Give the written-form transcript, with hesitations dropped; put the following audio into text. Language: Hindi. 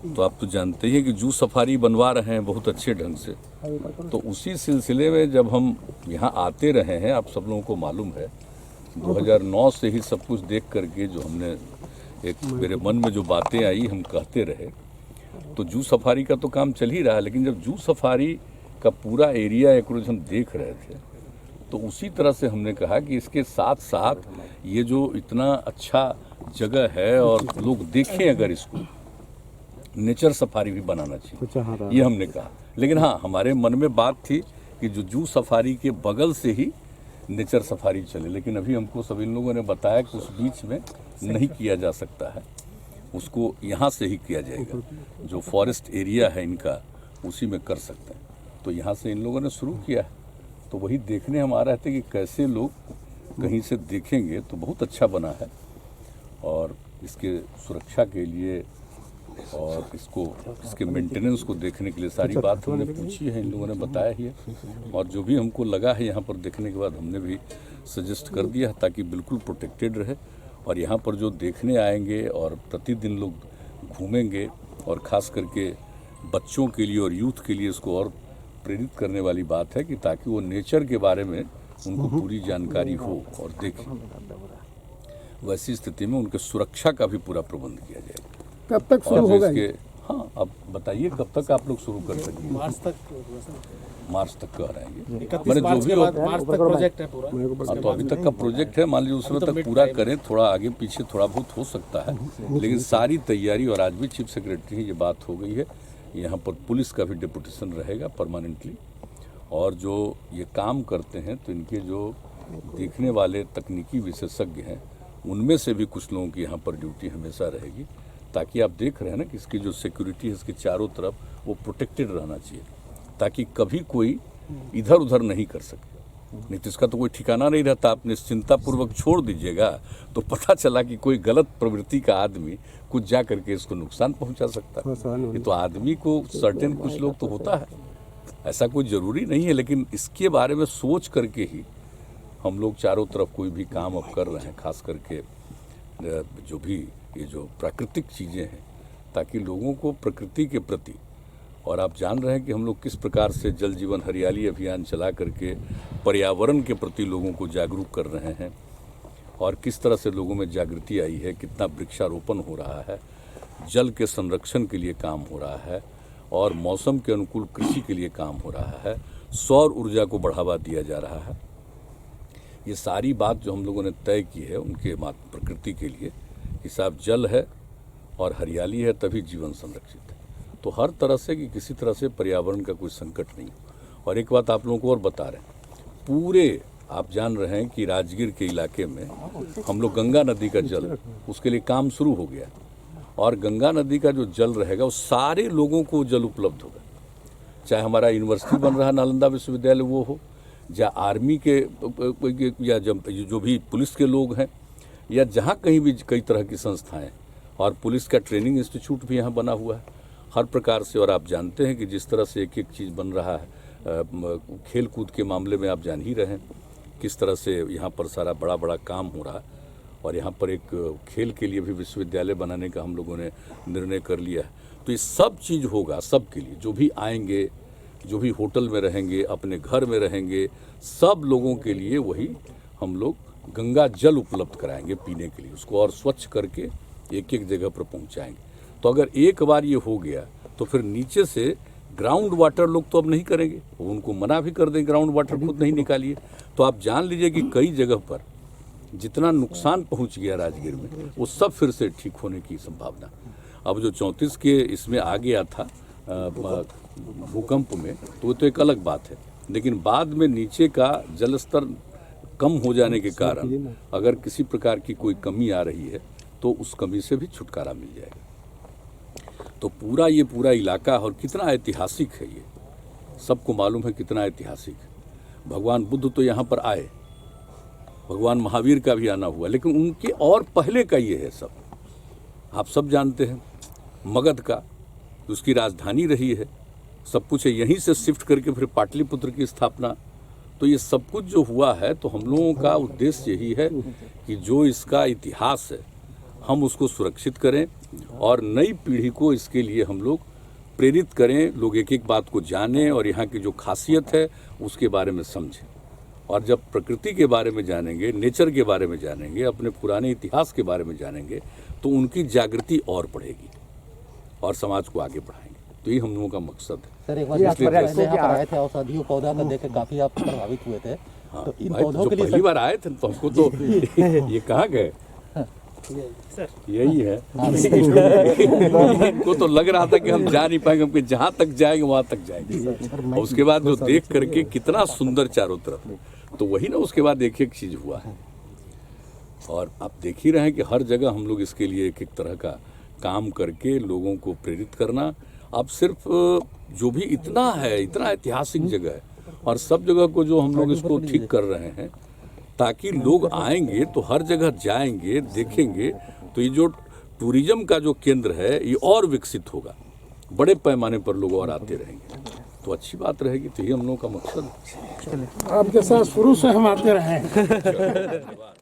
तो आप तो जानते ही हैं कि जू सफारी बनवा रहे हैं बहुत अच्छे ढंग से। तो उसी सिलसिले में जब हम यहाँ आते रहे हैं, आप सब लोगों को मालूम है 2009 से ही सब कुछ देख करके जो हमने एक मेरे मन में जो बातें आई हम कहते रहे। तो जू सफारी का तो काम चल ही रहा है, लेकिन जब जू सफारी का पूरा एरिया एक रोज हम देख रहे थे तो उसी तरह से हमने कहा कि इसके साथ साथ ये जो इतना अच्छा जगह है और लोग देखें अगर इसको, नेचर सफारी भी बनाना चाहिए, ये हमने कहा। लेकिन हाँ, हमारे मन में बात थी कि जो जू सफारी के बगल से ही नेचर सफारी चले, लेकिन अभी हमको सब इन लोगों ने बताया कि उस बीच में नहीं किया जा सकता है, उसको यहाँ से ही किया जाएगा। जो फॉरेस्ट एरिया है इनका उसी में कर सकते हैं, तो यहाँ से इन लोगों ने शुरू किया है। तो वही देखने हम आ रहे थे कि कैसे लोग कहीं से देखेंगे, तो बहुत अच्छा बना है। और इसके सुरक्षा के लिए और इसके मेंटेनेंस को देखने के लिए सारी बात हमने पूछी है, इन लोगों ने बताया ही है। और जो भी हमको लगा है यहाँ पर देखने के बाद हमने भी सजेस्ट कर दिया है ताकि बिल्कुल प्रोटेक्टेड रहे। और यहाँ पर जो देखने आएंगे और प्रतिदिन लोग घूमेंगे, और ख़ास करके बच्चों के लिए और यूथ के लिए इसको और प्रेरित करने वाली बात है कि ताकि वो नेचर के बारे में उनको पूरी जानकारी हो और देखें। वैसी स्थिति में उनके सुरक्षा का भी पूरा प्रबंध किया जाएगा। कब तक शुरू होगा? हाँ, अब बताइए कब तक आप लोग शुरू कर सकेंगे? मार्च तक कह रहे हैं। मैंने जो भी मार्च तक प्रोजेक्ट है पूरा। तो अभी तक का प्रोजेक्ट है, मान लीजिए उसमें तक पूरा करें, थोड़ा आगे पीछे थोड़ा बहुत हो सकता है, लेकिन सारी तैयारी। और आज भी चीफ सेक्रेटरी ये बात हो गई है, यहाँ पर पुलिस का भी डिप्यूटेशन रहेगा परमानेंटली। और जो ये काम करते हैं तो इनके जो देखने वाले तकनीकी विशेषज्ञ हैं उनमें से भी कुछ लोगों की यहाँ पर ड्यूटी हमेशा रहेगी, ताकि आप देख रहे हैं ना कि इसकी जो सिक्योरिटी है इसके चारों तरफ वो प्रोटेक्टेड रहना चाहिए, ताकि कभी कोई इधर उधर नहीं कर सके। नहीं तो इसका तो कोई ठिकाना नहीं रहता। आप निश्चिंतापूर्वक छोड़ दीजिएगा तो पता चला कि कोई गलत प्रवृत्ति का आदमी कुछ जा करके इसको नुकसान पहुंचा सकता है। ये तो आदमी को सर्टेन कुछ लोग तो होता है, ऐसा कोई ज़रूरी नहीं है, लेकिन इसके बारे में सोच करके ही हम लोग चारों तरफ कोई भी काम अब कर रहे हैं, खास करके जो भी ये जो प्राकृतिक चीज़ें हैं, ताकि लोगों को प्रकृति के प्रति, और आप जान रहे हैं कि हम लोग किस प्रकार से जल जीवन हरियाली अभियान चला करके पर्यावरण के प्रति लोगों को जागरूक कर रहे हैं, और किस तरह से लोगों में जागृति आई है, कितना वृक्षारोपण हो रहा है, जल के संरक्षण के लिए काम हो रहा है, और मौसम के अनुकूल कृषि के लिए काम हो रहा है, सौर ऊर्जा को बढ़ावा दिया जा रहा है। ये सारी बात जो हम लोगों ने तय की है उनके प्रकृति के लिए कि साहब जल है और हरियाली है तभी जीवन संरक्षित है। तो हर तरह से कि किसी तरह से पर्यावरण का कोई संकट नहीं। और एक बात आप लोगों को और बता रहे हैं, पूरे आप जान रहे हैं कि राजगीर के इलाके में हम लोग गंगा नदी का जल, उसके लिए काम शुरू हो गया, और गंगा नदी का जो जल रहेगा वो सारे लोगों को जल उपलब्ध होगा। चाहे हमारा यूनिवर्सिटी बन रहा नालंदा विश्वविद्यालय वो हो, या आर्मी के या जो भी पुलिस के लोग हैं, या जहाँ कहीं भी कई तरह की संस्थाएं, और पुलिस का ट्रेनिंग इंस्टीट्यूट भी यहाँ बना हुआ है हर प्रकार से। और आप जानते हैं कि जिस तरह से एक एक चीज़ बन रहा है, खेल कूद के मामले में आप जान ही रहे हैं किस तरह से यहाँ पर सारा बड़ा बड़ा काम हो रहा है। और यहाँ पर एक खेल के लिए भी विश्वविद्यालय बनाने का हम लोगों ने निर्णय कर लिया है। तो ये सब चीज़ होगा सबके लिए, जो भी आएंगे, जो भी होटल में रहेंगे, अपने घर में रहेंगे, सब लोगों के लिए वही हम लोग गंगा जल उपलब्ध कराएंगे पीने के लिए, उसको और स्वच्छ करके एक एक जगह पर पहुंचाएंगे। तो अगर एक बार ये हो गया तो फिर नीचे से ग्राउंड वाटर लोग तो अब नहीं करेंगे, उनको मना भी कर दें ग्राउंड वाटर खुद नहीं निकालिए। तो आप जान लीजिए कि कई जगह पर जितना नुकसान पहुंच गया राजगीर में वो सब फिर से ठीक होने की संभावना। अब जो 34 के इसमें आ गया था भूकंप में, तो वो तो एक अलग बात है, लेकिन बाद में नीचे का जल स्तर कम हो जाने के कारण अगर किसी प्रकार की कोई कमी आ रही है तो उस कमी से भी छुटकारा मिल जाएगा। तो ये पूरा इलाका और कितना ऐतिहासिक है, ये सबको मालूम है कितना ऐतिहासिक है। भगवान बुद्ध तो यहाँ पर आए, भगवान महावीर का भी आना हुआ, लेकिन उनके और पहले का ये है सब। आप सब जानते हैं मगध का उसकी राजधानी रही है, सब कुछ है, यहीं से शिफ्ट करके फिर पाटलिपुत्र की स्थापना। तो ये सब कुछ जो हुआ है, तो हम लोगों का उद्देश्य यही है कि जो इसका इतिहास है हम उसको सुरक्षित करें और नई पीढ़ी को इसके लिए हम लोग प्रेरित करें, लोग एक एक बात को जानें और यहाँ की जो खासियत है उसके बारे में समझें। और जब प्रकृति के बारे में जानेंगे, नेचर के बारे में जानेंगे, अपने पुराने इतिहास के बारे में जानेंगे, तो उनकी जागृति और बढ़ेगी और समाज को आगे बढ़ाएंगे। तो ये हम लोगों का मकसद है। सर, एक बार यहाँ पर आए थे, औषधीय पौधा को देख के काफी आप प्रभावित हुए थे। हाँ, तो इन भाई, पौधों जो के लिए पहली बार आए थे तो हमको तो ये कहाँ गए, यही है। इनको तो लग रहा था कि हम जा नहीं पाएंगे, हम जहाँ तक जाएंगे वहाँ तक जाएंगे। और उसके बाद जो देख करके कितना सुंदर चारों तरफ, तो वही ना उसके बाद एक एक चीज हुआ है। और आप देख ही रहे हैं कि हर जगह हम लोग इसके लिए एक एक तरह का काम करके लोगों को प्रेरित करना। अब सिर्फ जो भी इतना है, इतना ऐतिहासिक जगह है और सब जगह को जो हम लोग इसको ठीक कर रहे हैं ताकि लोग आएंगे तो हर जगह जाएंगे, देखेंगे, तो ये जो टूरिज्म का जो केंद्र है ये और विकसित होगा, बड़े पैमाने पर लोग और आते रहेंगे, तो अच्छी बात रहेगी। तो ये हम लोगों का मकसद है। आपके साथ शुरू से हम आते रहे हैं।